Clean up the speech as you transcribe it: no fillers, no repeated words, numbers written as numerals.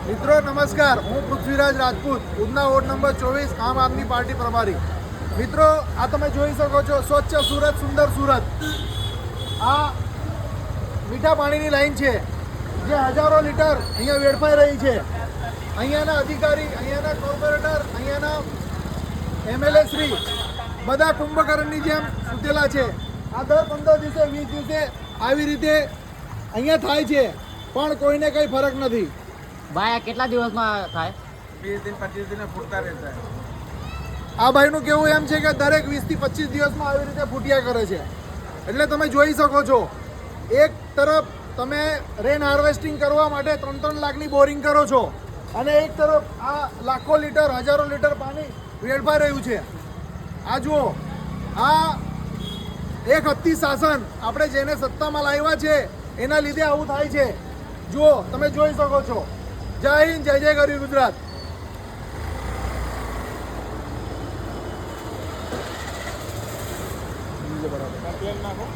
મિત્રો નમસ્કાર, હું પૃથ્વીરાજ રાજપૂત, ઉધના વોર્ડ નંબર 24, આમ આદમી પાર્ટી પ્રભારી. મિત્રો, આ તમે જોઈ શકો છો સ્વચ્છ સુરત, સુંદર સુરત. આ મીઠા પાણીની લાઈન છે જે હજારો લીટર અહીંયા વેડફાઈ રહી છે. અહીંયાના અધિકારી, અહીંયાના કોર્પોરેટર, અહીંયાના એમએલએ શ્રી બધા કુંભકર્ણની જેમ સૂતેલા છે. આ દર 15 દિવસે 20 દિવસે આવી રીતે અહીંયા થાય છે, પણ કોઈને કંઈ ફરક નથી. ભાઈ આ કેટલા દિવસમાં થાય? 20 दिन 25 दिन फूटता रहता है. આ ભાઈનું કેવું એમ છે કે દરેક 20 થી 25 દિવસમાં આવી રીતે ફૂટ્યા કરે છે. એટલે તમે જોઈ શકો છો, એક તરફ તમે રેન હાર્વેસ્ટિંગ કરવા માટે 3-3 લાખની બોરિંગ કરો છો અને એક તરફ આ લાખો લીટર, હજારો લીટર પાણી વેડફાઈ રહ્યું છે. આ જુઓ, આ એક હત્તી શાસન આપણે જેને સત્તામાં લાવ્યા છે એના લીધે આવું થાય છે. જુઓ, તમે જોઈ શકો છો. જય હિન્દ, જય જય ગરવી ગુજરાત. तेल नाखो.